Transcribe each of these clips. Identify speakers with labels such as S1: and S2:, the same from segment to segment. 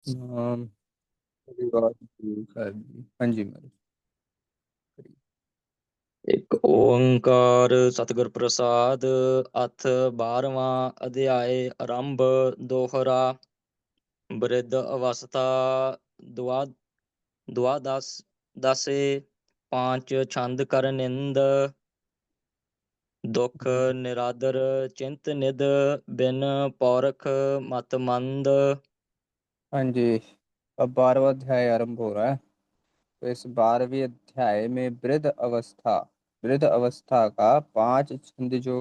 S1: नाम परिवार गुरु साहिब जी। हाँ जी महाराज।
S2: ਇੱਕ ਓੰਕਾਰ ਸਤਿਗੁਰ ਪ੍ਰਸਾਦ। ਅਥ 12ਵਾਂ ਅਧਿਆਏ ਆਰੰਭ। ਦੋਹਰਾ। ਬ੍ਰਿਧ ਅਵਸਥਾ। ਦੁਆ ਦੁਆਦਸ ਦਸੇ। ਪਾਂਚ ਛੰਦ ਕਰ ਨਿੰਦ। ਦੁਖ ਨਿਰਾਦਰ ਚਿੰਤ ਨਿਧ। ਬਿਨ ਪੌਰਖ ਮਤ ਮੰਦ।
S1: हाँ जी। अब 12वां अध्याय आरंभ हो रहा है। तो इस 12वें अध्याय में वृद्ध अवस्था का 5 छंद जो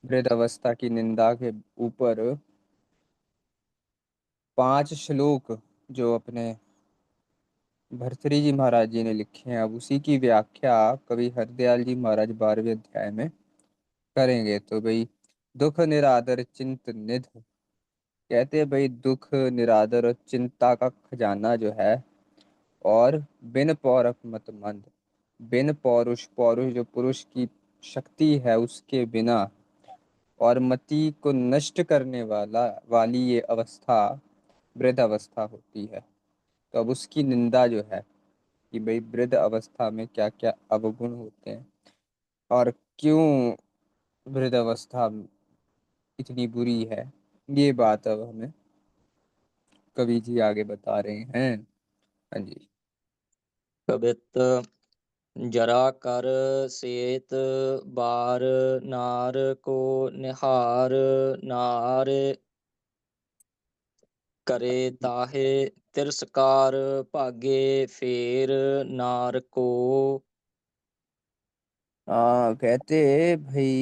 S1: वृद्ध अवस्था की निंदा के ऊपर 5 श्लोक जो अपने भर्तृहरि जी महाराज जी ने लिखे हैं, अब उसी की व्याख्या कवि हरदयाल जी महाराज 12वें अध्याय में करेंगे। तो भाई, दुख निरादर चिंत निध। कहते हैं भाई, दुख निरादर और चिंता का खजाना जो है, और बिन पौरख मत मंद। बिन पौरुष, पौरुष जो पुरुष की शक्ति है उसके बिना, और मति को नष्ट करने वाली ये अवस्था वृद्ध अवस्था होती है। तो अब उसकी निंदा जो है कि भाई वृद्ध अवस्था में क्या क्या अवगुण होते हैं, और क्यों वृद्ध अवस्था इतनी बुरी है, ये बात अब हमें कवि जी आगे बता रहे हैं। हाँ जी।
S2: ਕਬਿਤ ਜਰਾ ਕਰ ਸੇਤ ਬਾਰ ਨਾਰ ਕੋ ਨਿਹਾਰ ਨਾਰੇ ਕਰੇ ਤਾਹੇ ਤਿਰਸਕਾਰ ਭਾਗੇ ਫੇਰ ਨਾਰ ਕੋ।
S1: हाँ, कहते भाई,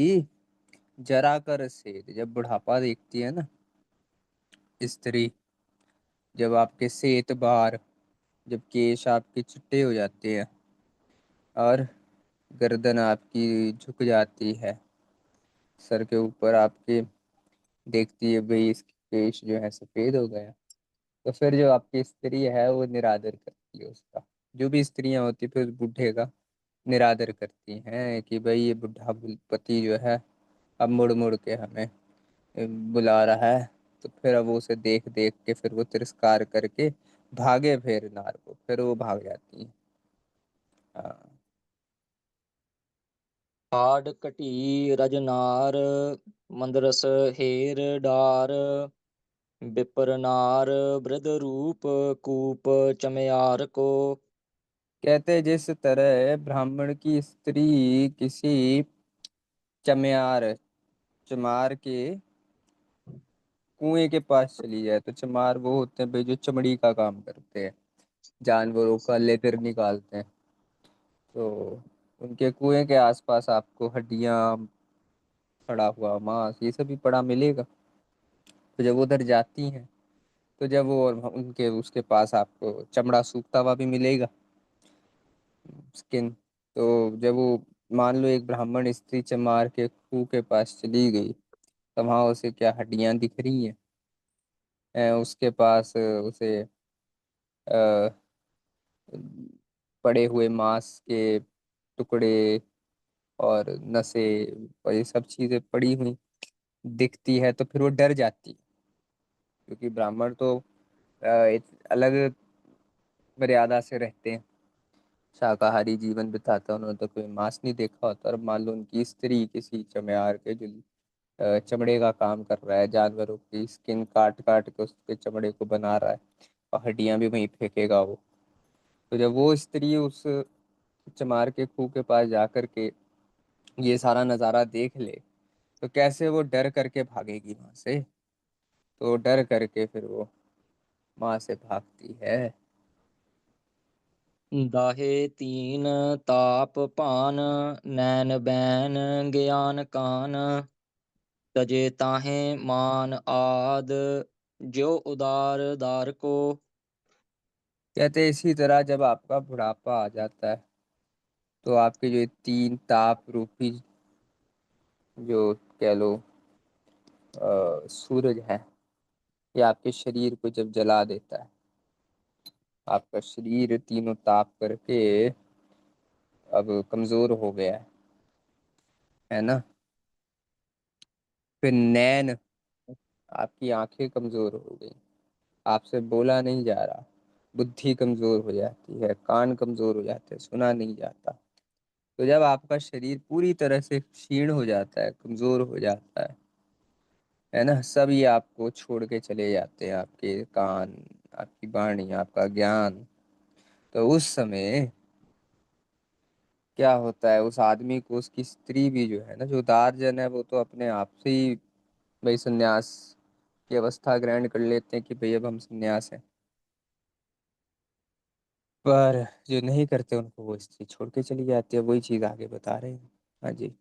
S1: जरा कर सेठ, जब बुढ़ापा देखती है ना स्त्री, जब आपके सेत बार, जब केश आपके चिट्टे हो जाते हैं और गर्दन आपकी झुक जाती है, सर के ऊपर आपके देखती है भाई इसके केश जो है सफेद हो गया, तो फिर जो आपकी स्त्री है वो निरादर करती है उसका। जो भी स्त्रियां होती फिर उस बूढ़े का निरादर करती हैं कि भाई ये बुढ़ा पति जो है अब मुड़ मुड़ के हमें बुला रहा है। तो फिर अब वो उसे देख देख के फिर वो तिरस्कार करके भागे फिर नार को, फिर वो भाग जाती है। हाँ।
S2: ਹਾੜ ਘਟੀ ਰਜਨਾਰ ਮੰਦਰਸ ਹੇਰ ਡਾਰ ਬਿਪਰ ਨਾਰ ਬ੍ਰਿਧ रूप कूप चमयार को।
S1: कहते हैं, जिस तरह ब्राह्मण की स्त्री किसी चमार चमार के कुएं के पास चली जाए, तो चमार वो होते हैं भाई जो चमड़ी का काम करते हैं, जानवरों का लेदर निकालते हैं। तो उनके कुएं के आसपास आपको हड्डियां, सड़ा हुआ मांस, ये सभी पड़ा मिलेगा। तो जब वो उधर जाती हैं, तो जब वो उनके उसके पास आपको चमड़ा सूखता हुआ भी मिलेगा, स्किन। तो जब वो, मान लो एक ब्राह्मण स्त्री चमार के खूह के पास चली गई, तो वहां उसे क्या हड्डियां दिख रही हैं? उसके पास उसे अ, पड़े हुए मांस के टुकड़े और नसें और ये सब चीजें पड़ी हुई दिखती है, तो फिर वो डर जाती है। क्योंकि ब्राह्मण तो एक अलग मर्यादा से रहते हैं, शाकाहारी जीवन बिताता है, उन्होंने तो कोई मांस नहीं देखा होता। और मान लो उनकी स्त्री किसी चमयार के जो चमड़े का काम कर रहा है, जानवरों की स्किन काट काट के उसके चमड़े को बना रहा है, और हड्डियां भी वहीं फेंकेगा वो। तो जब वो स्त्री उस चमार के खूह के पास जाकर के ये सारा नज़ारा देख ले, तो कैसे वो डर करके भागेगी वहां से? तो डर करके फिर वो वहां से भागती है।
S2: दाहे तीन ताप पान नैन बैन ज्ञान कान तजे ताहे मान आद जो उदार दार को।
S1: कहते हैं, इसी तरह जब आपका बुढ़ापा आ जाता है, तो आपके जो ये 3 ताप रूपी जो कह लो सूरज है, ये आपके शरीर को जब जला देता है, आपका शरीर तीनों ताप करके अब कमजोर हो गया है ना। फिर नैन, आपकी आंखें कमजोर हो गई, आपसे बोला नहीं जा रहा, बुद्धि कमजोर हो जाती है, कान कमजोर हो जाते हैं, सुना नहीं जाता। तो जब आपका शरीर पूरी तरह से क्षीण हो जाता है, कमजोर हो जाता है ना, सब ये आपको छोड़ के चले जाते हैं, आपके कान, आपकी वाणी, आपका ज्ञान। तो उस समय क्या होता है, उस आदमी को, उसकी स्त्री भी जो है ना, जो उदारजन है, वो तो अपने आप से ही भाई संन्यास की अवस्था ग्रहण कर लेते हैं कि भाई अब हम संन्यास हैं। पर जो नहीं करते उनको वो स्त्री छोड़ के चली जाती है। वही चीज आगे बता रहे हैं। हाँ जी।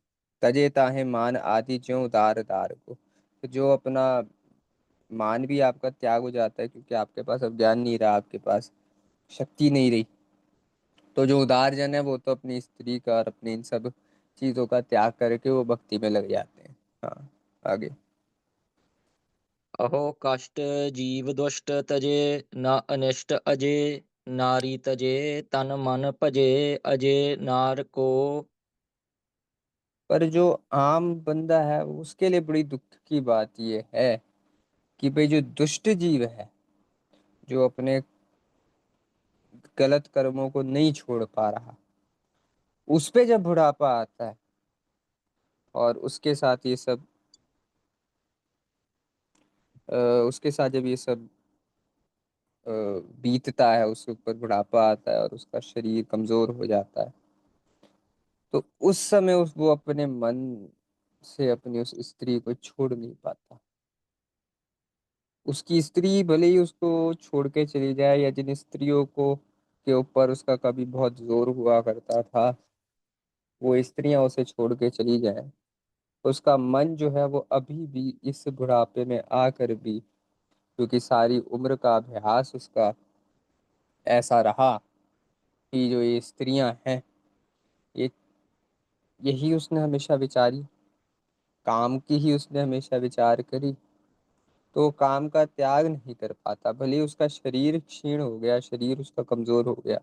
S1: तजे ताहे मान आदि ज्यों उदार दार को। तो जो अपना मान भी आपका त्याग हो जाता है, क्योंकि आपके पास अब ज्ञान नहीं रहा, आपके पास शक्ति नहीं रही। तो जो उदार जन है वो तो अपनी स्त्री का और अपनी इन सब चीजों का त्याग करके वो भक्ति में लग जाते हैं। हाँ, आगे।
S2: अहो कष्ट जीव दुष्ट तजे, न अनिष्ट अजे, नारी तजे तन मन भजे, अजे नार को।
S1: पर जो आम बंदा है उसके लिए बड़ी दुख की बात ये है कि भाई जो दुष्ट जीव है, जो अपने गलत कर्मों को नहीं छोड़ पा रहा, उस पे जब बुढ़ापा आता है और उसके साथ ये सब अ, उसके साथ जब ये सब अ, बीतता है, उसके ऊपर बुढ़ापा आता है और उसका शरीर कमजोर हो जाता है, तो उस समय वो अपने मन से अपनी उस स्त्री को छोड़ नहीं पाता। उसकी स्त्री भले ही उसको छोड़ के चली जाए, या जिन स्त्रियों को के ऊपर उसका कभी बहुत जोर हुआ करता था, वो स्त्रियां उसे छोड़ के चली जाएं, तो उसका मन जो है वो अभी भी इस बुढ़ापे में आकर भी, क्योंकि सारी उम्र का अभ्यास उसका ऐसा रहा कि जो ये स्त्रियां हैं, ये यही उसने हमेशा विचारी, काम की ही उसने हमेशा विचार करी। तो वो काम का त्याग नहीं कर पाता, भले ही उसका शरीर क्षीण हो गया, शरीर उसका कमजोर हो गया।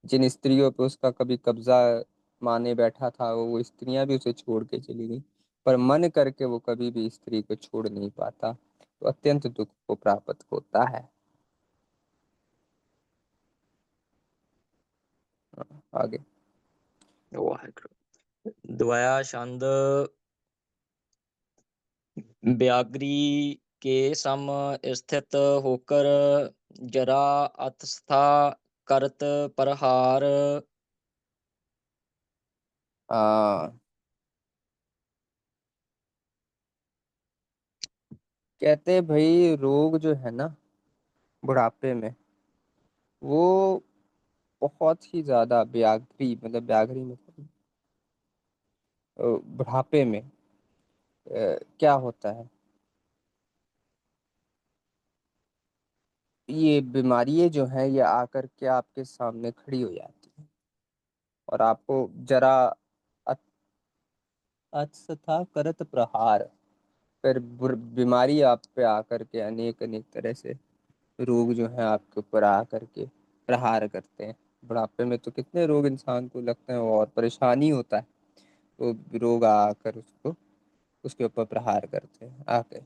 S1: जिन स्त्रियों पे उसका कभी कब्जा माने बैठा था, वो स्त्रियां भी उसे छोड़ के चली गई, पर मन करके वो कभी भी स्त्री को छोड़ नहीं पाता, तो अत्यंत दुख को प्राप्त होता है। आगे।
S2: वाहिगुरु। द्वया छंद व्याघ्री के सम स्थित होकर, जरा अतस्था करत प्रहार।
S1: आ, कहते हैं भाई रोग जो है ना बुढ़ापे में, वो बहुत ही ज्यादा व्याघ्री, मतलब व्याघ्री मतलब बुढ़ापे में क्या होता है, ये बीमारियां जो है ये आकर के आपके सामने खड़ी हो जाती है, और आपको जरा अथवा करत प्रहार, फिर बीमारी आप पे आकर के अनेक अनेक तरह से रोग जो है आपके ऊपर आकर के प्रहार करते हैं। बुढ़ापे में तो कितने रोग इंसान को लगते हैं और परेशानी होता है, तो रोग आकर उसको उसके ऊपर प्रहार करते हैं आके।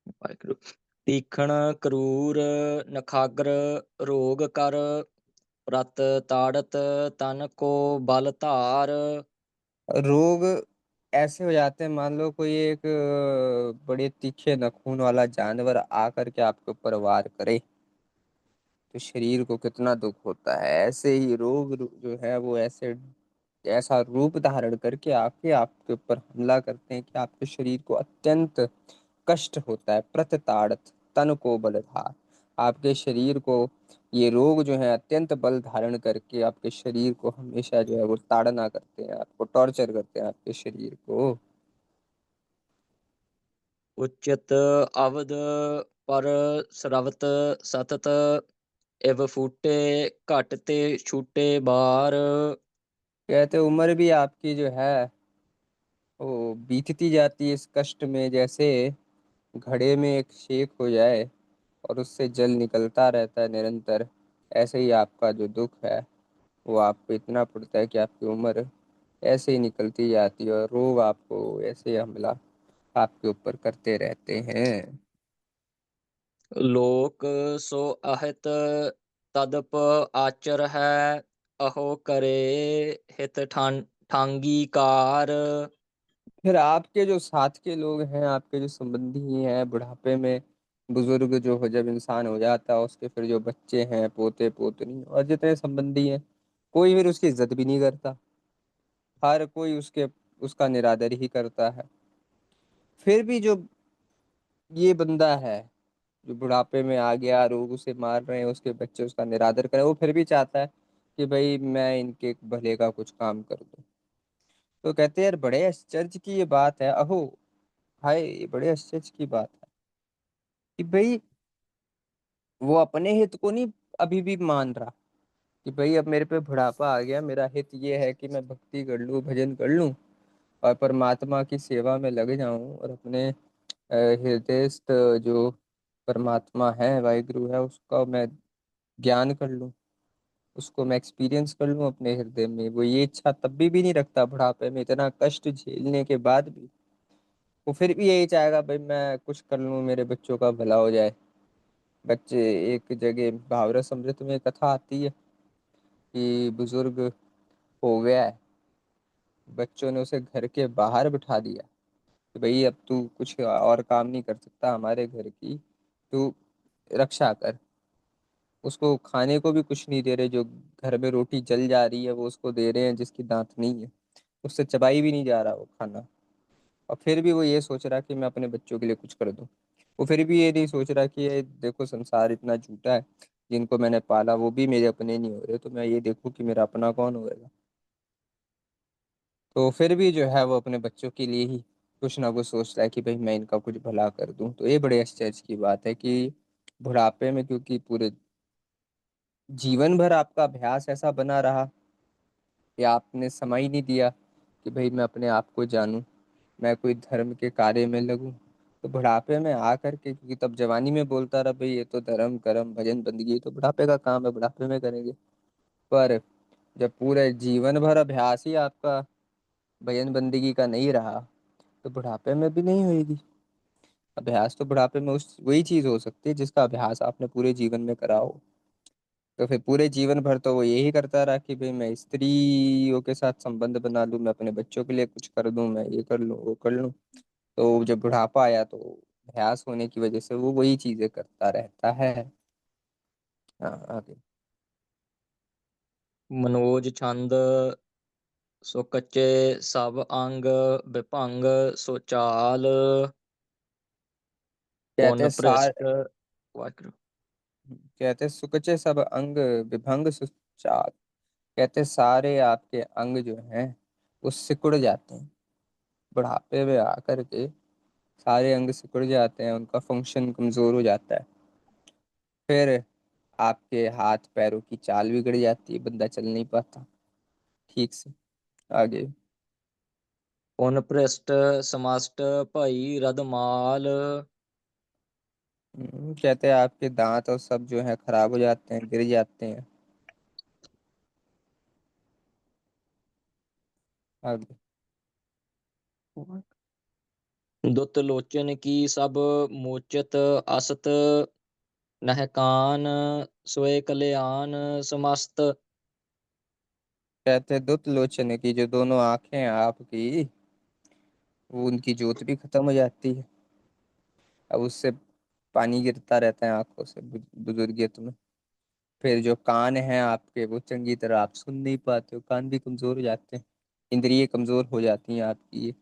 S2: वाहिगुरु। तीखण क्रूर नखाग्र रोग कर, प्रत ताड़त तन को बल धार।
S1: रोग ऐसे हो जाते हैं, मान लो कोई एक बड़े तीखे नखून वाला जानवर आकर के आपके ऊपर वार करे, तो शरीर को कितना दुख होता है। ऐसे ही रोग जो है वो ऐसे ऐसा रूप धारण करके आके आपके ऊपर हमला करते हैं कि आपके शरीर को अत्यंत कष्ट होता है। प्रतताड़त तन को बलधार, आपके शरीर को ये रोग जो है अत्यंत बल धारण करके आपके शरीर को हमेशा जो है वो ताड़ना करते हैं, आपको टॉर्चर करते हैं आपके शरीर को।
S2: उचित अवध पर स्रवत सतत, इव फूटे घट ते छूटे बार।
S1: कहते उम्र भी आपकी जो है वो बीतती जाती है इस कष्ट में, जैसे घड़े में एक छेक हो जाए और उससे जल निकलता रहता है निरंतर। ऐसे ही आपका जो दुख है वो आप पे इतना पड़ता है कि आपकी उम्र ऐसे ही निकलती जाती है और रोग आपको ऐसे ही हमला आपके ऊपर करते रहते हैं।
S2: लोक सो अहित तदप आचर है, अहो करे हित ठांगी कार।
S1: फिर आपके जो साथ के लोग हैं, आपके जो संबंधी हैं, बुढ़ापे में बुजुर्ग जो हो, जब इंसान हो जाता है, उसके फिर जो बच्चे हैं, पोते पोतनी और जितने संबंधी हैं, कोई फिर उसकी इज्जत भी नहीं करता। हर कोई उसका निरादर ही करता है। फिर भी जो ये बंदा है, जो बुढ़ापे में आ गया, लोग उसे मार रहे हैं, उसके बच्चे उसका निरादर करें, वो फिर भी चाहता है कि भाई मैं इनके भले का कुछ काम कर दूं। तो कहते हैं यार, बड़े आश्चर्य की ये बात है, अहो हाय, ये बड़े आश्चर्य की बात है कि भाई वो अपने हित को नहीं अभी भी मान रहा कि भाई अब मेरे पे बुढ़ापा आ गया, मेरा हित ये है कि मैं भक्ति कर लूं, भजन कर लूं और परमात्मा की सेवा में लग जाऊं और अपने हृदयस्थ जो परमात्मा है, वाहिगुरु है, उसका मैं ज्ञान कर लूं, उसको मैं एक्सपीरियंस कर लूं अपने हृदय में। वो ये इच्छा तब भी नहीं रखता, बुढ़ापे में इतना कष्ट झेलने के बाद भी वो फिर भी यही चाहेगा भाई मैं कुछ कर लूं, मेरे बच्चों का भला हो जाए। बच्चे, एक जगह भावरस अमृत में कथा आती है कि बुजुर्ग हो गया है, बच्चों ने उसे घर के बाहर बिठा दिया कि भाई अब तू कुछ और काम नहीं कर सकता हमारे घर की, तू रक्षा कर। उसको खाने को भी कुछ नहीं दे रहे, जो घर में रोटी जल जा रही है वो उसको दे रहे हैं, जिसकी दांत नहीं है, उससे चबाई भी नहीं जा रहा वो खाना। और फिर भी वो ये सोच रहा कि मैं अपने बच्चों के लिए कुछ कर दूं। वो फिर भी ये नहीं सोच रहा कि ये देखो संसार इतना झूठा है, जिनको मैंने पाला वो भी मेरे अपने नहीं हो रहे, तो मैं ये देखूं कि मेरा अपना कौन होएगा। तो फिर भी जो है वो अपने बच्चों के लिए ही कुछ ना कुछ सोचता है कि भाई मैं इनका कुछ भला कर दूं। तो ये बड़े आश्चर्य की बात है कि बुढ़ापे में, क्योंकि पूरे जीवन भर आपका अभ्यास ऐसा बना रहा कि आपने समय ही नहीं दिया कि भाई मैं अपने आप को जानूं, मैं कोई धर्म के कार्य में लगूं। तो बुढ़ापे में आकर के, क्योंकि तब जवानी में बोलता रहा भाई ये तो धर्म कर्म भजन बंदगी, ये तो बुढ़ापे का काम है, बुढ़ापे में करेंगे। पर जब पूरे जीवन भर अभ्यास ही आपका भजन बंदगी का नहीं रहा, तो बुढ़ापे में भी नहीं होगी। अभ्यास तो बुढ़ापे में उस वही चीज हो सकती है जिसका अभ्यास आपने पूरे जीवन में करा हो। तो फिर पूरे जीवन भर तो वो यही करता रहा कि भाई मैं स्त्रियों के साथ संबंध बना लूं, मैं अपने बच्चों के लिए कुछ कर दूं, मैं ये कर लूं, वो कर लूं। तो जब बुढ़ापा आया तो अभ्यास होने की वजह से वो वही चीजें करता रहता है। हाँ, आगे।
S2: मनोज छंद सो कच्चे सब अंग, विभंग सो चाल।
S1: कहते
S2: पुन
S1: हैं सार
S2: पृष्ठ वाहिगुरु।
S1: कहते हैं सुकचे सब अंग, विभंग सुचार। कहते हैं सारे आपके अंग जो हैं वो सिकुड़ जाते हैं बुढ़ापे में आकर के। सारे अंग सिकुड़ जाते हैं, उनका फंक्शन कमजोर हो जाता है। फिर आपके हाथ पैरों की चाल बिगड़ जाती है, बंदा चल नहीं पाता ठीक से। आगे।
S2: पुन पृष्ठ समष्ट भई रदमाल।
S1: कहते हैं आपके दांत और सब जो है खराब हो जाते हैं, गिर जाते हैं। आगे।
S2: दुत लोचन की सब मोचत असत, नह कान सोए कल्याण समस्त।
S1: कहते हैं दुत लोचन की जो दोनों आंखें हैं आपकी, वो उनकी ज्योत भी खत्म हो जाती है। अब उससे पानी गिरता रहता है आंखों से बुजुर्गियत में। फिर जो कान हैं आपके, वो चंगी तरह आप सुन नहीं पाते हो, कान भी कमजोर हो जाते हैं, इंद्रिय कमजोर हो जाती हैं आपकी।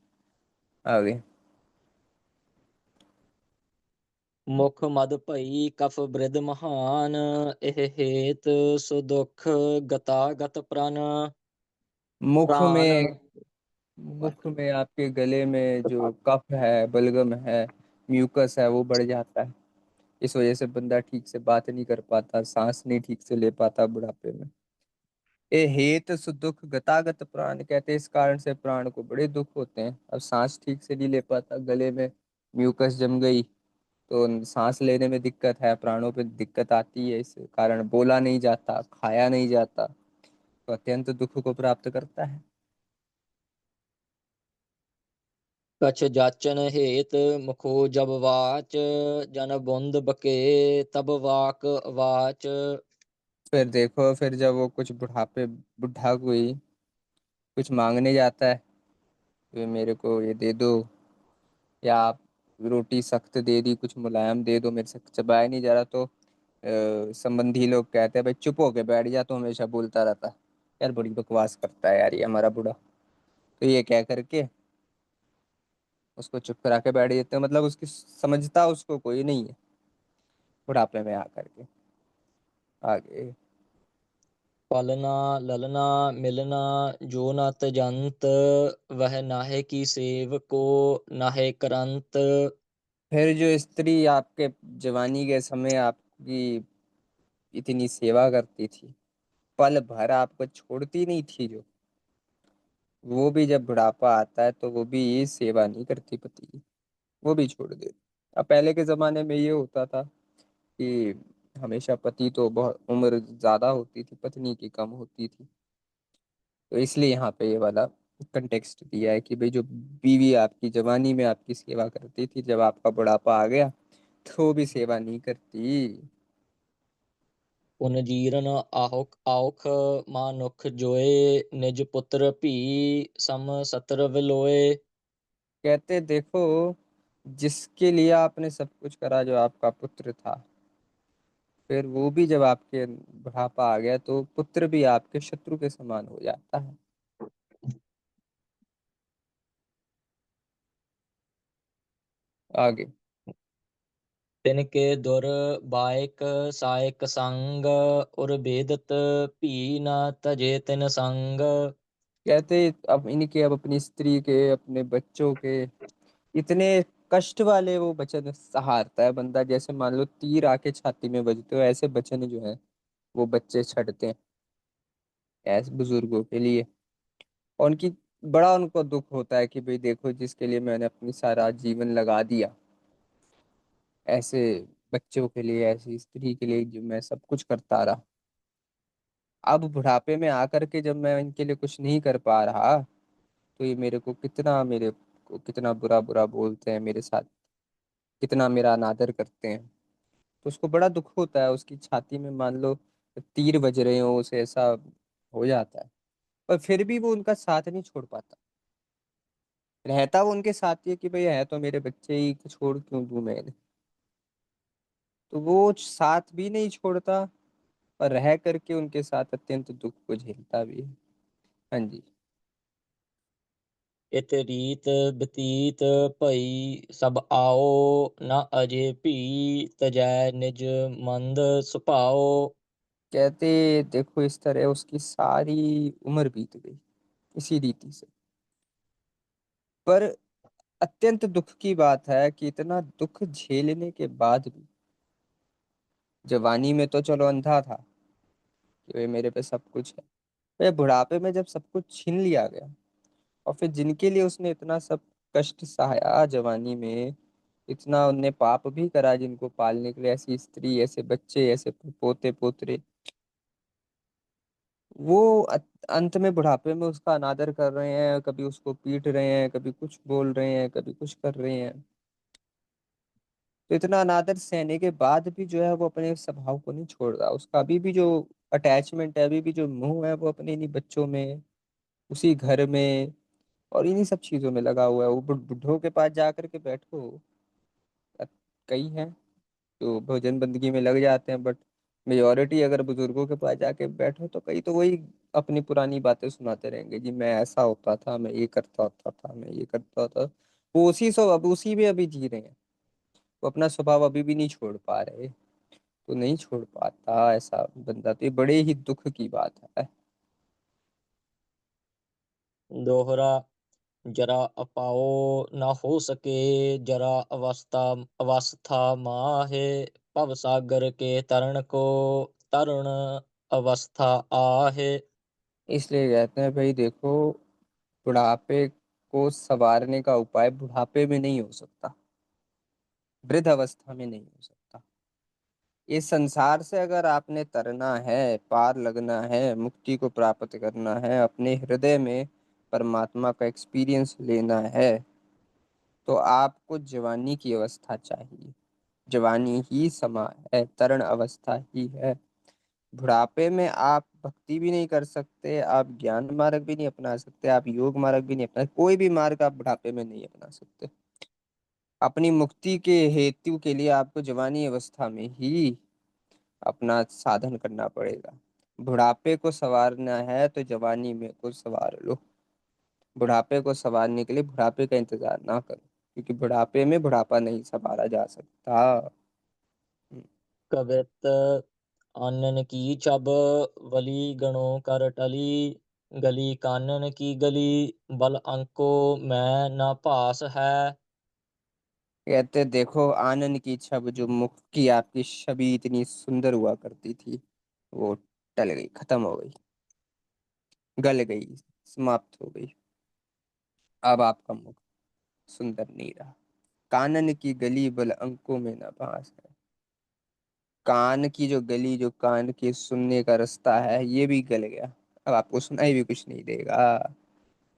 S1: आगे।
S2: मुख मद भई कफ बृध महान, एह हेत सो दुख गता गत प्राण।
S1: मुख
S2: प्राण
S1: में मुख में आपके गले में जो कफ है, बलगम है, म्यूकस है, वो बढ़ जाता है। इस वजह से बंदा ठीक से बात नहीं कर पाता, सांस नहीं ठीक से ले पाता बुढ़ापे में। ए हेत सुदुख गतागत प्राण। कहते हैं इस कारण से प्राण को बड़े दुख होते हैं। अब सांस ठीक से नहीं ले पाता, गले में म्यूकस जम गई तो सांस लेने में दिक्कत है, प्राणों पे दिक्कत आती है, इस कारण बोला नहीं जाता, खाया नहीं जाता, तो अत्यंत दुख को प्राप्त करता है।
S2: कछ जाचन हेत मुखो जब वाच, जन बुंद बके तब वाक वाच।
S1: फिर देखो, फिर जब वो कुछ बुढ़ापे, बुढ़ा कोई कुछ मांगने जाता है, तो मेरे को ये दे दो, या आप रोटी सख्त दे दी, कुछ मुलायम दे दो, मेरे से चबाया नहीं जा रहा, तो संबंधी लोग कहते हैं भाई चुप होके बैठ जा, तो हमेशा बोलता रहता है। यार बड़ी बकवास करता है यार ये हमारा बूढ़ा। तो ये कह करके उसको चुप करा के बैठ देते हैं, मतलब उसकी समझता उसको कोई नहीं है बुढ़ापे में आकर के। आगे।
S2: पलना ललना मिलना जो न तजंत, वह नाहे की सेव को नाहे करंत।
S1: फिर जो स्त्री आपके जवानी के समय आपकी इतनी सेवा करती थी, पल भर आपको छोड़ती नहीं थी, जो वो भी जब बुढ़ापा आता है तो वो भी सेवा नहीं करती पति की, वो भी छोड़ देती। अब पहले के जमाने में ये होता था कि हमेशा पति तो बहुत उम्र ज्यादा होती थी, पत्नी की कम होती थी। तो इसलिए यहाँ पे ये वाला कंटेक्स्ट दिया है कि भाई जो बीवी आपकी जवानी में आपकी सेवा करती थी, जब आपका बुढ़ापा आ गया तो वो भी सेवा नहीं करती।
S2: पुन जीरन आहुक आउख मानुख जोए, निज पुत्र भी सम सतर विलोए।
S1: कहते देखो, जिसके लिए आपने सब कुछ करा, जो आपका पुत्र था, फिर वो भी जब आपके बुढ़ापा आ गया तो पुत्र भी आपके शत्रु के समान हो जाता है। आगे।
S2: तिनके दुर बायक सायक संग, उर भेदत भी न तजे तिन संग।
S1: कहते अब इनके, अब अपनी स्त्री के, अपने बच्चों के इतने कष्ट वाले वो वचन सहारता है बंदा, जैसे मान लो तीर आके छाती में बजते हो, ऐसे वचन जो है वो बच्चे छड़ते हैं ऐसे बुजुर्गों के लिए। और उनकी बड़ा उनको दुख होता है कि भाई देखो, जिसके लिए मैंने अपनी सारा जीवन लगा दिया, ऐसे बच्चों के लिए, ऐसी स्त्री के लिए जो मैं सब कुछ करता रहा, अब बुढ़ापे में आकर के जब मैं इनके लिए कुछ नहीं कर पा रहा, तो ये मेरे को कितना बुरा बुरा बोलते हैं मेरे साथ, कितना मेरा अनादर करते हैं। तो उसको बड़ा दुख होता है, उसकी छाती में मान लो तीर बज रहे हो, उसे ऐसा हो जाता है। पर फिर भी वो उनका साथ नहीं छोड़ पाता, रहता वो उनके साथ ही है कि भाई है तो मेरे बच्चे ही, छोड़ क्यों दूं मैं इन्हें। तो वो साथ भी नहीं छोड़ता, और रह करके उनके साथ अत्यंत दुख को झेलता भी है। हाँ जी।
S2: इत रीत बतीत भई सब आओ, न अजे भी तजै निज मंद सुभाओ।
S1: कहते देखो, इस तरह उसकी सारी उम्र बीत गई इसी रीति से। पर अत्यंत दुख की बात है कि इतना दुख झेलने के बाद भी, जवानी में तो चलो अंधा था कि भाई मेरे पे सब कुछ है, फिर बुढ़ापे में जब सब कुछ छीन लिया गया, और फिर जिनके लिए उसने इतना सब कष्ट सहाया जवानी में, इतना उनने पाप भी करा जिनको पालने के लिए, ऐसी स्त्री, ऐसे बच्चे, ऐसे पोते पोतरे, वो अंत में बुढ़ापे में उसका अनादर कर रहे हैं, कभी उसको पीट रहे हैं, कभी कुछ बोल रहे हैं, कभी कुछ कर रहे हैं। तो इतना अनादर सहने के बाद भी जो है वो अपने स्वभाव को नहीं छोड़ रहा, उसका अभी भी जो अटैचमेंट है, अभी भी जो मोह है, वो अपने इन्हीं बच्चों में, उसी घर में, और इन्हीं सब चीजों में लगा हुआ है। वो बुढ़ों के पास जाकर के बैठो, अ- कई हैं जो भोजन बंदगी में लग जाते हैं, बट मेजोरिटी अगर बुजुर्गों के पास जाके बैठो तो कई तो वही अपनी पुरानी बातें सुनाते रहेंगे, जी मैं ऐसा होता था, मैं ये करता होता था, मैं ये करता था। वो उसी सब अब उसी में अभी जी रहे हैं, वो अपना स्वभाव अभी भी नहीं छोड़ पा रहे। तो नहीं छोड़ पाता ऐसा बंदा, तो ये बड़े ही दुख की बात है।
S2: दोहरा जरा अपाओ न हो सके, जरा अवस्था माहे, भव सागर के तरण को तरुण अवस्था आहे।
S1: इसलिए कहते हैं भाई देखो, बुढ़ापे को संवारने का उपाय बुढ़ापे में नहीं हो सकता, वृद्ध अवस्था में नहीं हो सकता। इस संसार से अगर आपने तरना है, पार लगना है, मुक्ति को प्राप्त करना है, अपने हृदय में परमात्मा का एक्सपीरियंस लेना है, तो आपको जवानी की अवस्था चाहिए। जवानी ही समा है, तरण अवस्था ही है। बुढ़ापे में आप भक्ति भी नहीं कर सकते, आप ज्ञान मार्ग भी नहीं अपना सकते, आप योग मार्ग भी नहीं अपना, कोई भी मार्ग आप बुढ़ापे में नहीं अपना सकते। अपनी मुक्ति के हेतु के लिए आपको जवानी अवस्था में ही अपना साधन करना पड़ेगा। बुढ़ापे को संवारना है तो जवानी में को संवार लो। बुढ़ापे को संवारने के लिए बुढ़ापे का इंतजार ना करो, क्योंकि बुढ़ापे में बुढ़ापा नहीं संवारा जा सकता।
S2: कवित आनन की चब वली गणों कर टली, गली कानन की गली बल अंको मैं न पास है।
S1: कहते देखो, आनंद की छब, जो मुख की आपकी छवि इतनी सुंदर हुआ करती थी, वो टल गई, खत्म हो गई, गल गई, समाप्त हो गई। अब आपका मुख सुंदर नहीं रहा। कानन की गली बल अंकों में न भास है। कान की जो गली, जो कान के सुनने का रास्ता है, ये भी गल गया। अब आपको सुनाई भी कुछ नहीं देगा।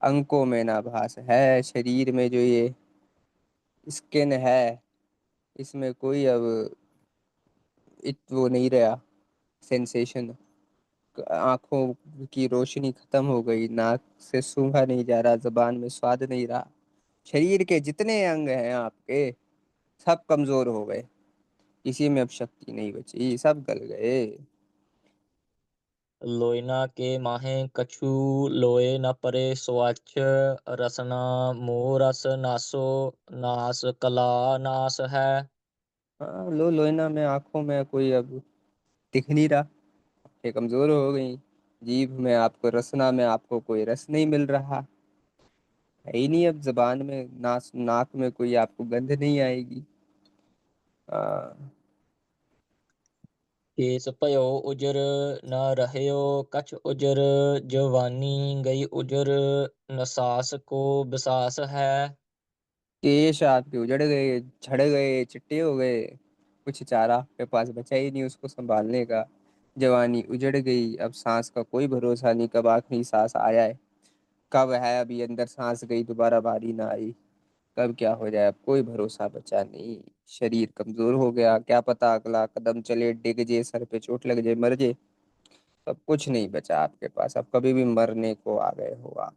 S1: अंकों में ना भास है। शरीर में जो ये स्किन है, इसमें कोई अब वो नहीं रहा, सेंसेशन। आंखों की रोशनी खत्म हो गई, नाक से सूंघा नहीं जा रहा, जबान में स्वाद नहीं रहा। शरीर के जितने अंग हैं आपके, सब कमजोर हो गए। किसी में अब शक्ति नहीं बची, सब गल गए।
S2: लोयना के माहे कछु लोए न परे स्वच्छ, रसना मोह रस नासो नास कला नास है।
S1: हाँ, लो लोइना में, आंखों में कोई अब दिख नहीं रहा, आंखें कमजोर हो गई। जीभ में आपको, रसना में आपको कोई रस नहीं मिल रहा, है ही नहीं अब जबान में, नाक में कोई आपको गंध नहीं आएगी। हाँ।
S2: केस पयो उजर न रहयो कछ उजर, जवानी गई उजर न सास को बिसास है।
S1: केश आपके उजड़ गए, झड़ गए, चिट्टे हो गए, कुछ चारा आपके पास बचा ही नहीं उसको संभालने का। जवानी उजड़ गई, अब सांस का कोई भरोसा नहीं, कब आखिरी सांस आया है, कब है अभी अंदर सांस गई दोबारा बारी ना आई, कब क्या हो जाए, अब कोई भरोसा बचा नहीं। शरीर कमजोर हो गया, क्या पता अगला कदम चले डिग जे, सर पे चोट लग जाए, मर जाए। अब कुछ नहीं बचा आपके पास, अब कभी भी मरने को आ गए हो आप।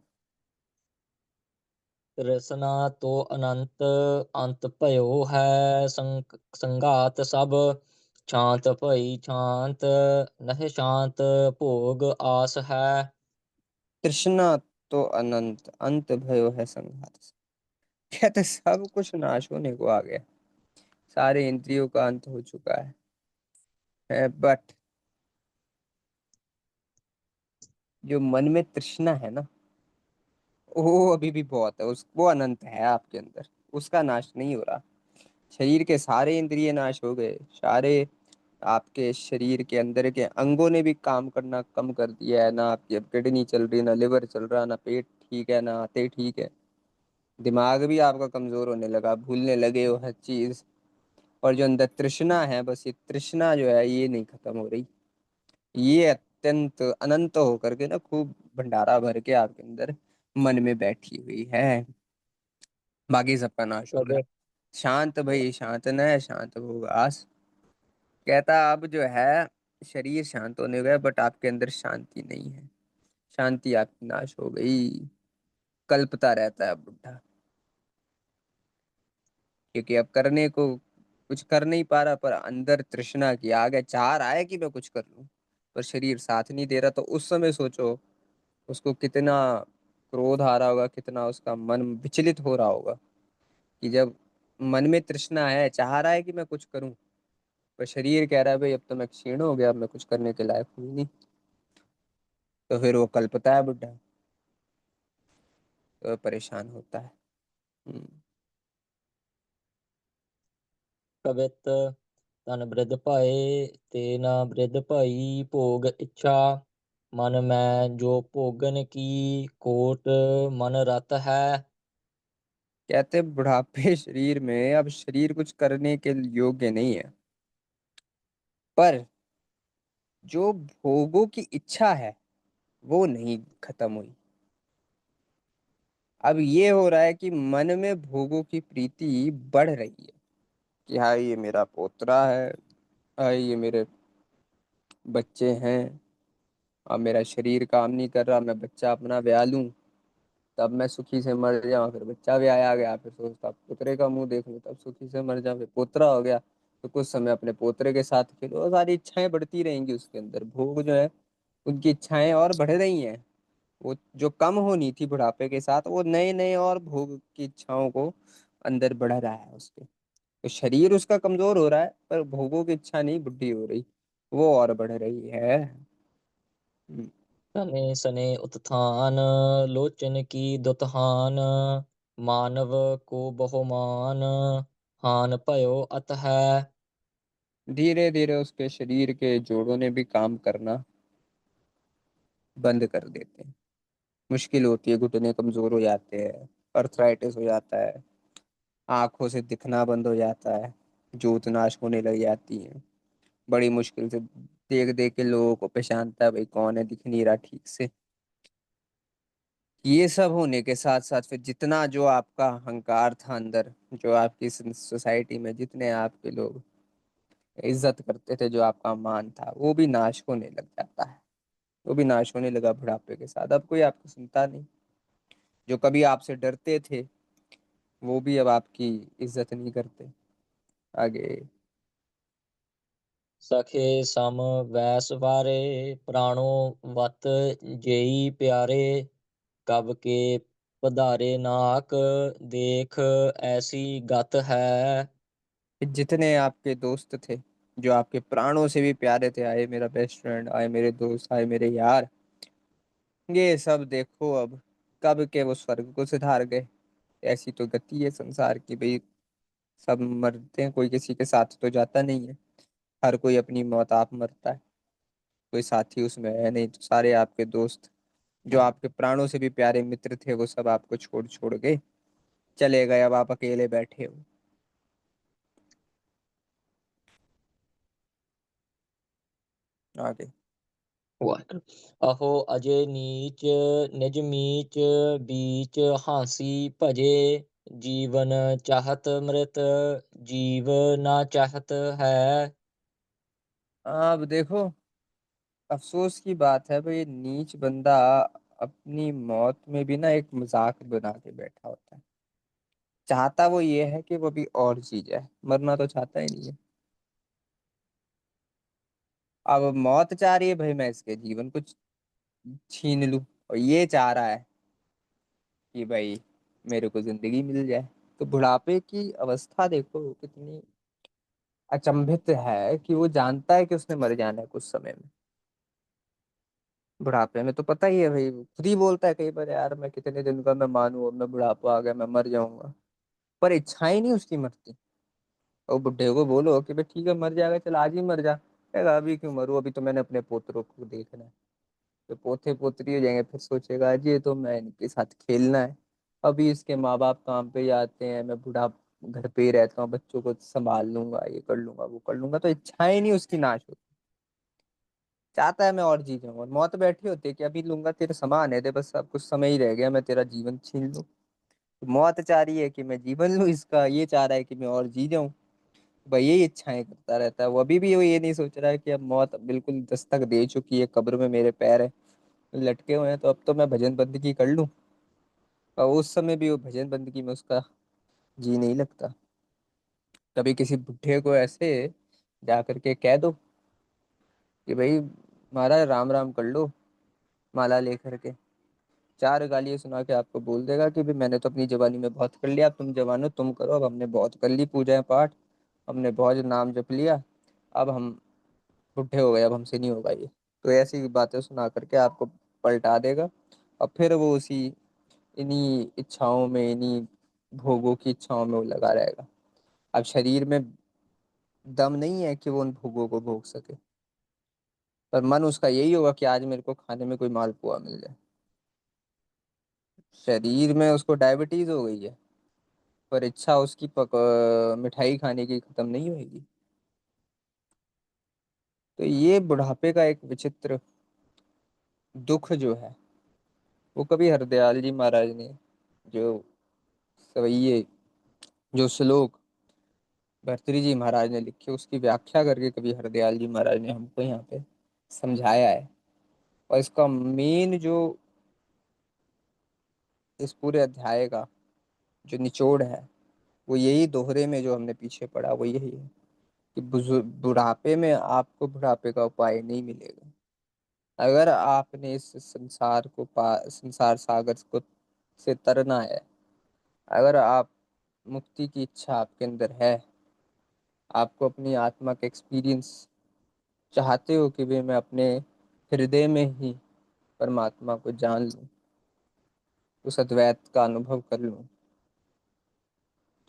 S2: रसना तो अनंत अंत भयो है, संगात सब शांत भई शांत, नह शांत भोग आस है।
S1: तृष्णा तो अनंत, अंत भयो है संघात। कहते सब कुछ नाश होने को आ गया, सारे इंद्रियों का अंत हो चुका है, बट जो मन में तृष्णा है ना, वो अभी भी बहुत है, उस वो अनंत है आपके अंदर, उसका नाश नहीं हो रहा। शरीर के सारे इंद्रिय नाश हो गए, सारे आपके शरीर के अंदर के अंगों ने भी काम करना कम कर दिया है ना, आपकी अब किडनी चल रही, ना लिवर चल रहा, ना पेट ठीक है, ना आते ठीक है। दिमाग भी आपका कमजोर होने लगा, भूलने लगे हो हर चीज। और जो अंदर तृष्णा है, बस ये तृष्णा जो है, ये नहीं खत्म हो रही। ये अत्यंत अनंत होकर के ना, खूब भंडारा भर के आपके अंदर मन में बैठी हुई है। बाकी सबका नाश हो गया।
S2: कभी
S1: शांत भाई शांत न है, शांत होगा। कहता अब जो है, शरीर शांत होने गया, बट आपके अंदर शांति नहीं है। शांति आपकी नाश हो गई। कल्पता रहता है बुढ़ा, क्योंकि अब करने को कुछ कर नहीं पा रहा, पर अंदर तृष्णा की आग है, चाह रहा है कि मैं कुछ कर लूं, पर शरीर साथ नहीं दे रहा। तो उस समय सोचो उसको कितना क्रोध आ रहा होगा, कितना उसका मन विचलित हो रहा होगा, कि जब मन में तृष्णा है, चाह रहा है कि मैं कुछ करूं, पर शरीर कह रहा है भाई अब तो मैं क्षीण हो गया, अब मैं कुछ करने के लायक हूं ही नहीं। तो फिर वो कल्पता है बुढ़ा, तो परेशान होता है। हम्म।
S2: कवित तन बृध पाए ते न बृध पाई भोग इच्छा, मन में जो भोगन की कोट मन रत है।
S1: कहते बुढ़ापे शरीर में, अब शरीर कुछ करने के योग्य नहीं है, पर जो भोगों की इच्छा है, वो नहीं खत्म हुई। अब ये हो रहा है कि मन में भोगों की प्रीति बढ़ रही है कि हाँ ये मेरा पोतरा है, हाँ ये मेरे बच्चे हैं। अब मेरा शरीर काम नहीं कर रहा, मैं बच्चा अपना ब्याह लूं, तब मैं सुखी से मर जाऊं। फिर बच्चा भी आया गया, फिर सोचता पोतरे का मुंह देख लूं तब सुखी से मर जाऊं। फिर पोतरा हो गया तो कुछ समय अपने पोतरे के साथ खेलो, और सारी इच्छाएं बढ़ती रहेंगी उसके अंदर। भोग जो है, उनकी इच्छाएं और बढ़ रही हैं। वो जो कम होनी थी बुढ़ापे के साथ, वो नए नए और भोग की इच्छाओं को अंदर बढ़ा रहा है उसके। तो शरीर उसका कमजोर हो रहा है, पर भोगों की इच्छा नहीं बुढ़ी हो रही, वो और बढ़ रही है। हम्म।
S2: तने सने उत्थान लोचन की दुतहान, मानव को बहुमान, हान भयो अत है।
S1: धीरे धीरे उसके शरीर के जोड़ों ने भी काम करना बंद कर देते हैं। मुश्किल होती है, घुटने कमजोर हो जाते हैं, अर्थराइटिस हो जाता है, आंखों से दिखना बंद हो जाता है, जोत नाश होने लग जाती है। बड़ी मुश्किल से देख देख के लोगों को पहचानता है भाई कौन है, दिख नहीं रहा ठीक से। ये सब होने के साथ साथ फिर जितना जो आपका अहंकार था अंदर, जो आपकी सोसाइटी में जितने आपके लोग इज्जत करते थे, जो आपका मान था, वो भी नाश होने लग जाता है। वो भी नाश होने लगा बुढ़ापे के साथ। अब कोई आपको सुनता नहीं। जो कभी आपसे डरते थे, वो भी अब आपकी इज्जत नहीं करते आगे।
S2: सखे सम वैस वारे, प्राणो वत जेई प्यारे, कब के पधारे नाक, देख ऐसी गत है।
S1: जितने आपके दोस्त थे, जो आपके प्राणों से भी प्यारे थे, आए मेरा बेस्ट फ्रेंड, आए मेरे दोस्त, आए मेरे यार, ये सब देखो अब कब के वो स्वर्ग को सिधार गए। ऐसी तो गति है संसार की भाई। सब मरते हैं, कोई किसी के साथ तो जाता नहीं है। हर कोई अपनी मौत आप मरता है। कोई साथी उसमें है नहीं, तो सारे आपके दोस्त, जो आपके प्राणों से भी प्यारे मित्र थे, वो सब आपको छोड़ छोड़ के चले गए। अब आप अकेले बैठे हो आगे।
S2: वाहिगुरू। अहो अजय नीच, निज मीच, बीच हांसी भजे, जीवन चाहत मृत, जीव ना चाहत है।
S1: अब देखो, अफसोस की बात है भाई, नीच बंदा अपनी मौत में भी ना एक मजाक बना के बैठा होता है। चाहता वो ये है कि वो भी और जी जाए, मरना तो चाहता ही नहीं है। अब मौत चाह रही है भाई मैं इसके जीवन को छीन लूं, और ये चाह रहा है कि भाई मेरे को जिंदगी मिल जाए। तो बुढ़ापे की अवस्था देखो कितनी अचंभित है कि वो जानता है कि उसने मर जाना है कुछ समय में। बुढ़ापे में तो पता ही है भाई, वो खुद ही बोलता है कई बार, यार मैं कितने दिन का मैं मानूं, अब मैं बुढ़ापा आ गया, मैं मर जाऊंगा। पर इच्छाएं नहीं उसकी मरती। और बुढ़े को बोलो कि भाई ठीक है मर जाएगा, चल आज ही मर जा, कहेगा अभी क्यों मरूं, अभी तो मैंने अपने पोतरों को देखना है। तो पोते पोतरी हो जाएंगे, फिर सोचेगा आज ये तो मैं इनके साथ खेलना है। अभी इसके माँ बाप काम पे जाते हैं, मैं बूढ़ा घर पे ही रहता हूँ, बच्चों को संभाल लूंगा, ये कर लूंगा वो कर लूंगा। तो इच्छाएं नहीं उसकी नाश होती। चाहता है मैं और जी जाऊं, और मौत बैठी होती है कि अभी लूंगा तेरे समान है दे, बस अब कुछ समय ही रह गया, मैं तेरा जीवन छीन लूं। तो मौत चाह रही है कि मैं जीवन लूं इसका, ये चाह रहा है कि मैं और जी जाऊं। भाई यही इच्छाएं करता रहता है वो। अभी भी वो ये नहीं सोच रहा है कि अब मौत बिल्कुल दस्तक दे चुकी है, कब्र में मेरे पैर है लटके हुए हैं, तो अब तो मैं भजन बंदगी कर लूं। और उस समय भी वो भजन बंदगी में उसका जी नहीं लगता। कभी किसी बुढ़े को ऐसे जा करके कह दो कि भाई महाराज राम राम कर लो, माला लेकर के, चार गालियां सुना के आपको बोल देगा कि भाई मैंने तो अपनी जवानी में बहुत कर लिया, अब तुम जवान हो तुम करो, अब हमने बहुत कर ली पूजाएं पाठ, हमने बहुत नाम जप लिया, अब हम बुढ़े हो गए, अब हमसे नहीं होगा ये। तो ऐसी बातें सुना करके आपको पलटा देगा। और फिर वो उसी इन्हीं इच्छाओं में, इन्हीं भोगों की इच्छाओं में वो लगा रहेगा। अब शरीर में दम नहीं है कि वो उन भोगों को भोग सके। पर मन उसका यही होगा कि आज मेरे को खाने में कोई मालपुआ मिल जाए। शरीर में उसको डायबिटीज हो गई है, पर इच्छा उसकी मिठाई खाने की खत्म नहीं होगी। तो ये बुढ़ापे का एक विचित्र दुख जो है, वो कभी हरदयाल जी महाराज ने जो सवैये, जो श्लोक भर्तृहरि जी महाराज ने लिखे, उसकी व्याख्या करके कवि हरदयाल जी महाराज ने हमको यहाँ पे समझाया है। और इसका मेन जो इस पूरे अध्याय का जो निचोड़ है, वो यही दोहरे में जो हमने पीछे पढ़ा, वो यही है कि बुढ़ापे में आपको बुढ़ापे का उपाय नहीं मिलेगा। अगर आपने इस संसार को संसार सागर को से तरना है, अगर आप मुक्ति की इच्छा आपके अंदर है, आपको अपनी आत्मा का एक्सपीरियंस चाहते हो कि भाई मैं अपने हृदय में ही परमात्मा को जान लूं, उस अद्वैत का अनुभव कर लूं,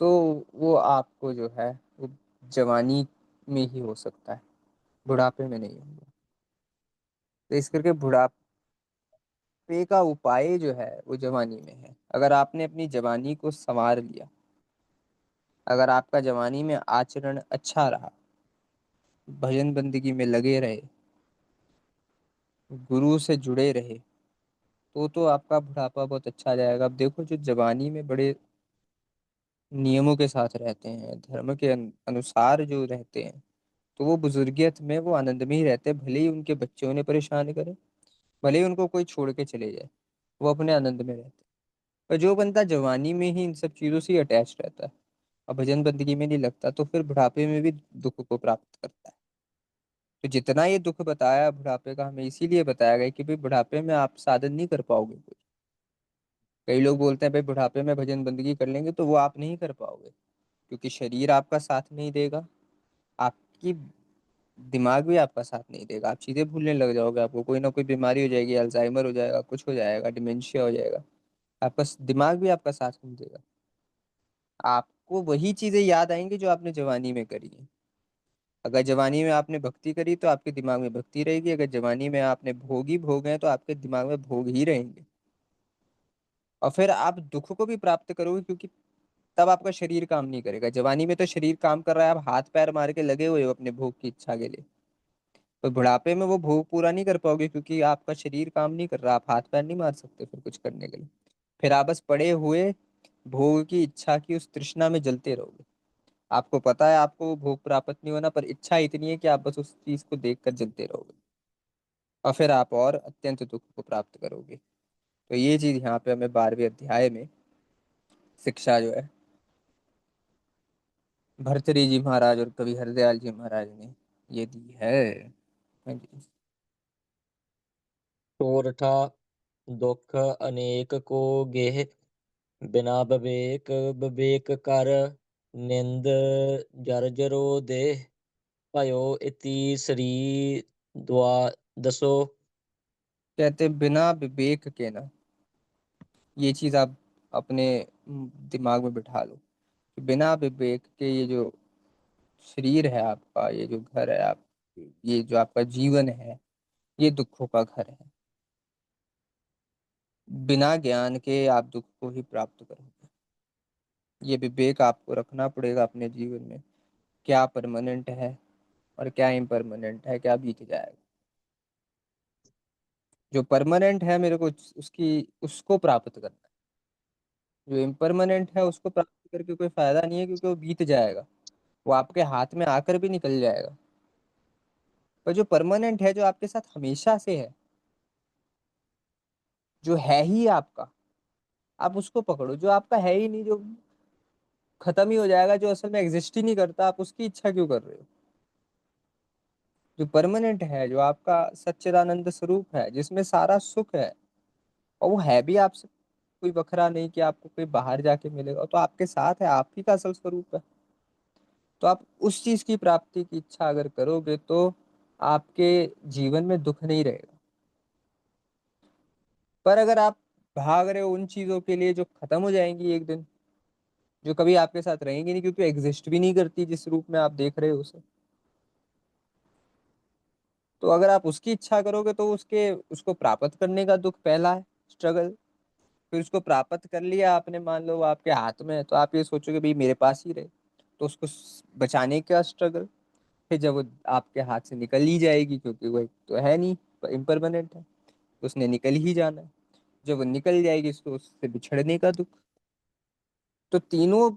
S1: तो वो आपको जो है वो जवानी में ही हो सकता है, बुढ़ापे में नहीं होगा। तो इस करके बुढ़ापे का उपाय जो है वो जवानी में है। अगर आपने अपनी जवानी को संवार लिया, अगर आपका जवानी में आचरण अच्छा रहा, भजन बंदगी में लगे रहे, गुरु से जुड़े रहे, तो आपका बुढ़ापा बहुत अच्छा जाएगा। अब देखो जो जवानी में बड़े नियमों के साथ रहते हैं, धर्म के अनुसार जो रहते हैं, तो वो बुजुर्गियत में वो आनंद में ही रहते हैं, भले ही उनके बच्चे उन्हें परेशान करें, भले ही उनको कोई छोड़ के चले जाए, वो अपने आनंद में रहते हैं। पर जो बंदा जवानी में ही इन सब चीजों से अटैच रहता है और भजन बंदगी में नहीं लगता, तो फिर बुढ़ापे में भी दुख को प्राप्त करता है। तो जितना ये दुख बताया बुढ़ापे का, हमें इसीलिए बताया गया कि भाई बुढ़ापे में आप साधन नहीं कर पाओगे कुछ। कई लोग बोलते हैं भाई बुढ़ापे में भजन बंदगी कर लेंगे, तो वो आप नहीं कर पाओगे, क्योंकि शरीर आपका साथ नहीं देगा, आपकी दिमाग भी आपका साथ नहीं देगा, आप चीजें भूलने लग जाओगे, आपको कोई ना कोई बीमारी हो जाएगी, अल्जाइमर हो जाएगा, कुछ हो जाएगा, डिमेंशिया हो जाएगा, आपका दिमाग भी आपका साथ नहीं देगा। आपको वही चीजें याद आएंगी जो आपने जवानी में करी है। अगर जवानी में आपने भक्ति करी तो आपके दिमाग में भक्ति रहेगी, अगर जवानी में आपने भोगी भोग है तो आपके दिमाग में भोग ही रहेंगे। और फिर आप दुख को भी प्राप्त करोगे, क्योंकि तब आपका शरीर काम नहीं करेगा। जवानी में तो शरीर काम कर रहा है, आप हाथ पैर मार के लगे हुए हो अपने भोग की इच्छा के लिए। तो बुढ़ापे में वो भोग पूरा नहीं कर पाओगे, क्योंकि आपका शरीर काम नहीं कर रहा, आप हाथ पैर नहीं मार सकते फिर कुछ करने के लिए। फिर आप बस पड़े हुए भोग की इच्छा की उस तृष्णा में जलते रहोगे। आपको पता है आपको वो भोग प्राप्त नहीं होना, पर इच्छा इतनी है कि आप बस उस चीज को देख कर जलते रहोगे, और फिर आप और अत्यंत दुख को प्राप्त करोगे। तो ये चीज यहाँ पे हमें 12वें अध्याय में शिक्षा जो है भर्तृहरि जी महाराज और कवि हरदयाल जी महाराज ने ये दी है। हाँ जी।
S2: सोरठा दुख अनेक को गेह, बिना विवेक विवेक कर, निंद जर्जरो देह, भयो इति श्री द्वा दसो।
S1: कहते बिना विवेक के ना, ये चीज आप अपने दिमाग में बिठा लो कि बिना विवेक के ये जो शरीर है आपका, ये जो घर है आप, ये जो आपका जीवन है, ये दुखों का घर है। बिना ज्ञान के आप दुख को ही प्राप्त करोगे। ये विवेक आपको रखना पड़ेगा अपने जीवन में, क्या परमानेंट है और क्या इम्परमानेंट है, क्या बीत जाएगा। जो परमानेंट है मेरे को उसकी उसको प्राप्त करना है, जो इम्परमानेंट है उसको प्राप्त करके कोई फायदा नहीं है, क्योंकि वो बीत जाएगा, वो आपके हाथ में आकर भी निकल जाएगा। पर जो परमानेंट है, जो आपके साथ हमेशा से है, जो है ही आपका, आप उसको पकड़ो। जो आपका है ही नहीं, जो खत्म ही हो जाएगा, जो असल में एग्जिस्ट ही नहीं करता, आप उसकी इच्छा क्यों कर रहे हो। जो परमानेंट है, जो आपका सच्चिदानंद स्वरूप है, जिसमें सारा सुख है, और वो है भी आपसे, कोई बखरा नहीं कि आपको कोई बाहर जाके मिलेगा, तो आपके साथ है, आप ही का असल स्वरूप है। तो आप उस चीज की प्राप्ति की इच्छा अगर करोगे, तो आपके जीवन में दुख नहीं रहेगा। पर अगर आप भाग रहे हो उन चीजों के लिए जो खत्म हो जाएंगी एक दिन, जो कभी आपके साथ रहेंगी नहीं, क्योंकि एग्जिस्ट भी नहीं करती जिस रूप में आप देख रहे हो उसे, तो अगर आप उसकी इच्छा करोगे, तो उसके उसको प्राप्त करने का दुख पहला है, स्ट्रगल। फिर उसको प्राप्त कर लिया आपने, मान लो वो आपके हाथ में है, तो आप ये सोचोगे भाई मेरे पास ही रहे, तो उसको बचाने का स्ट्रगल। फिर जब वो आपके हाथ से निकल ही जाएगी, क्योंकि वो एक तो है नहीं, इम्परमानेंट है, तो उसने निकल ही जाना है। जब वो निकल जाएगी, तो उससे बिछड़ने का दुख। तो तीनों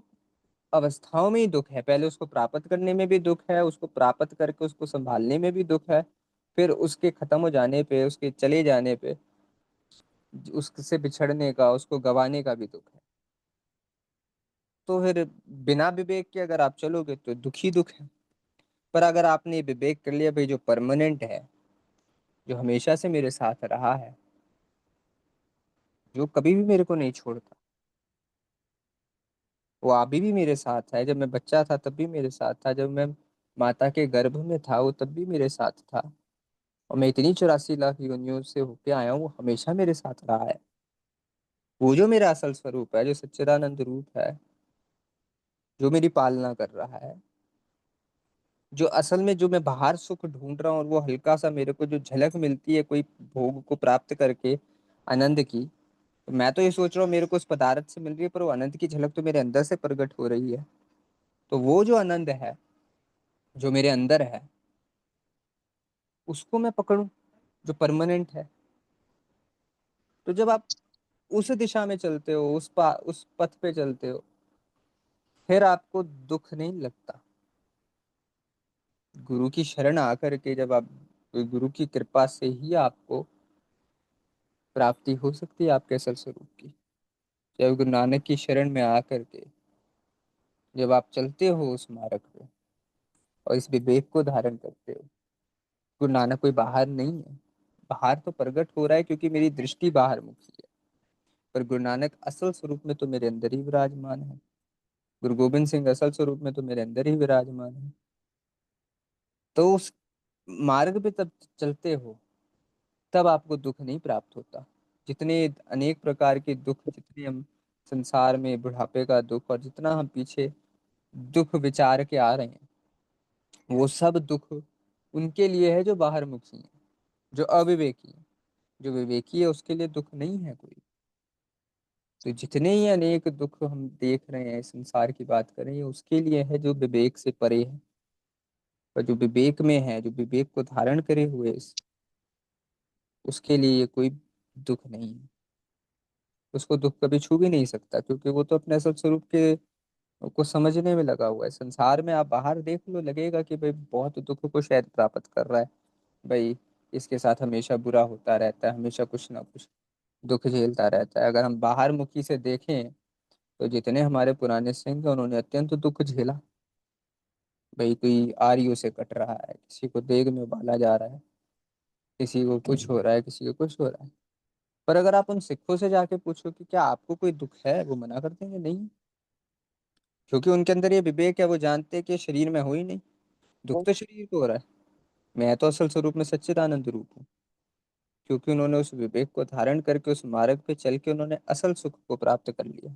S1: अवस्थाओं में ही दुख है। पहले उसको प्राप्त करने में भी दुख है, उसको प्राप्त करके उसको संभालने में भी दुख है, फिर उसके खत्म हो जाने पे, उसके चले जाने पे, उससे बिछड़ने का, उसको गंवाने का भी दुख है। तो फिर बिना विवेक के अगर आप चलोगे तो दुख ही दुख है। पर अगर आपने विवेक कर लिया भाई, जो परमानेंट है, जो हमेशा से मेरे साथ रहा है, जो कभी भी मेरे को नहीं छोड़ता, वो अभी भी मेरे साथ है, जब मैं बच्चा था तब भी मेरे साथ था, जब मैं माता के गर्भ में था वो तब भी मेरे साथ था, और मैं इतनी 84 लाख योनियों से होके आया हूँ, वो हमेशा मेरे साथ रहा है। वो जो मेरा असल स्वरूप है, जो सच्चिदानंद रूप है, जो मेरी पालना कर रहा है, जो असल में जो मैं बाहर सुख ढूंढ रहा हूँ, और वो हल्का सा मेरे को जो झलक मिलती है कोई भोग को प्राप्त करके, आनंद की, तो मैं तो ये सोच रहा हूँ मेरे को उस पदार्थ से मिल रही है, पर वो आनंद की झलक तो मेरे अंदर से प्रकट हो रही है। तो वो जो आनंद है, जो मेरे अंदर है, उसको मैं पकड़ूं, जो परमानेंट है। तो जब आप उस दिशा में चलते हो, उस पथ पे चलते हो, फिर आपको दुख नहीं लगता। गुरु की शरण आकर के जब आप, गुरु की कृपा से ही आपको प्राप्ति हो सकती है आपके असल स्वरूप की। जब गुरु नानक की शरण में आकर के जब आप चलते हो उस मार्ग पे, और इस विवेक को धारण करते हो, गुरु नानक कोई बाहर नहीं है। बाहर तो प्रकट हो रहा है क्योंकि मेरी दृष्टि बाहर मुखी है, पर गुरु नानक असल स्वरूप में तो मेरे अंदर ही विराजमान है। गुरु गोविंद सिंह असल स्वरूप में तो मेरे अंदर ही विराजमान है। तो उस मार्ग पे तब चलते हो, तब आपको दुख नहीं प्राप्त होता। जितने अनेक प्रकार के दुख, जितने हम संसार में बुढ़ापे का दुख, और जितना हम पीछे दुख विचार के आ रहे हैं, वो सब दुख उनके लिए है जो बाहर मुखी है, जो अविवेकी है। जो विवेकी है उसके लिए दुख नहीं है कोई। तो जितने ही अनेक दुख हम देख रहे हैं, संसार की बात करें, ये उसके लिए है जो विवेक से परे है। पर जो विवेक में है, जो विवेक को धारण करे हुए उसके लिए ये कोई दुख नहीं है। उसको दुख कभी छू भी नहीं सकता, क्योंकि वो तो अपने असल स्वरूप के को समझने में लगा हुआ है। संसार में आप बाहर देख लो, लगेगा कि भाई बहुत दुख को शायद प्राप्त कर रहा है, भाई इसके साथ हमेशा बुरा होता रहता है, हमेशा कुछ ना कुछ दुख झेलता रहता है। अगर हम बाहर मुखी से देखें, तो जितने हमारे पुराने सिंह हैं, उन्होंने अत्यंत दुख झेला। भाई कोई आरियों से कट रहा है, किसी को देग में उबाला जा रहा है, किसी को कुछ हो रहा है, किसी को कुछ हो रहा है। पर अगर आप उन सिखों से जाके पूछो कि क्या आपको कोई दुख है, वो मना कर देंगे नहीं। क्योंकि उनके अंदर ये विवेक है, वो जानते हैं कि ये शरीर में हो ही नहीं, दुख तो शरीर को हो रहा है, मैं तो असल स्वरूप में सच्चिदानंद रूप हूँ। क्योंकि उन्होंने उस विवेक को धारण करके उस मार्ग पे चल के उन्होंने असल सुख को प्राप्त कर लिया।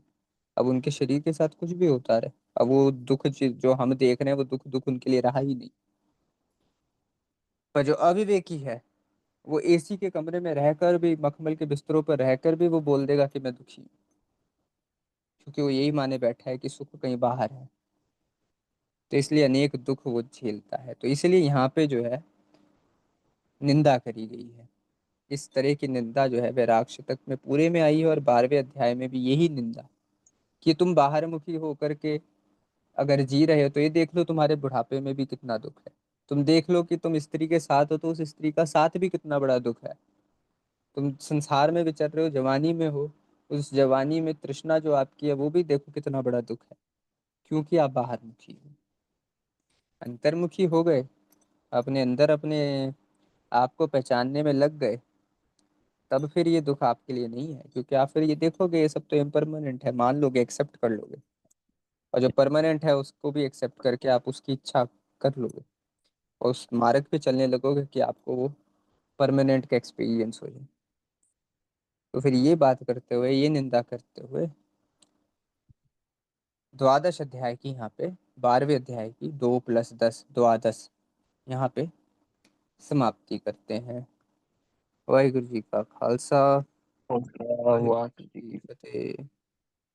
S1: अब उनके शरीर के साथ कुछ भी होता रहे, अब वो दुख जो हम देख रहे हैं, वो दुख दुख उनके लिए रहा ही नहीं। पर जो अविवेकी है, वो एसी के कमरे में रहकर भी, मखमल के बिस्तरों पर रहकर भी वो बोल देगा कि मैं दुखी हूँ, क्योंकि वो यही माने बैठा है कि सुख कहीं बाहर है। तो इसलिए अनेक दुख वो झेलता है। तो इसलिए यहाँ पे जो है निंदा करी गई है। इस तरह की निंदा जो है वैराग शतक में पूरे में आई है, और 12वें अध्याय में भी यही निंदा, कि तुम बाहर मुखी होकर के अगर जी रहे हो, तो ये देख लो तुम्हारे बुढ़ापे में भी कितना दुख है। तुम देख लो कि तुम स्त्री के साथ हो, तो उस स्त्री का साथ भी कितना बड़ा दुख है। तुम संसार में विचर रहे हो, जवानी में हो, उस जवानी में तृष्णा जो आपकी है, वो भी देखो कितना बड़ा दुख है, क्योंकि आप बाहर मुखी हो। अंतर्मुखी हो गए, अपने अंदर अपने आप को पहचानने में लग गए, तब फिर ये दुख आपके लिए नहीं है। क्योंकि आप फिर ये देखोगे ये सब तो इम्परमानेंट है, मान लोगे, एक्सेप्ट कर लोगे, और जो परमानेंट है उसको भी एक्सेप्ट करके आप उसकी इच्छा कर लोगे, और उस मार्ग पे चलने लगोगे कि आपको वो परमानेंट का एक्सपीरियंस हो जाए। तो फिर ये बात करते हुए, ये निंदा करते हुए, 12 अध्याय की यहाँ पे, 12वें अध्याय की 2 + 10 द्वादश, यहाँ पे समाप्ति करते हैं। वाहिगुरु जी का खालसा, वाहिगुरु जी की फतेह।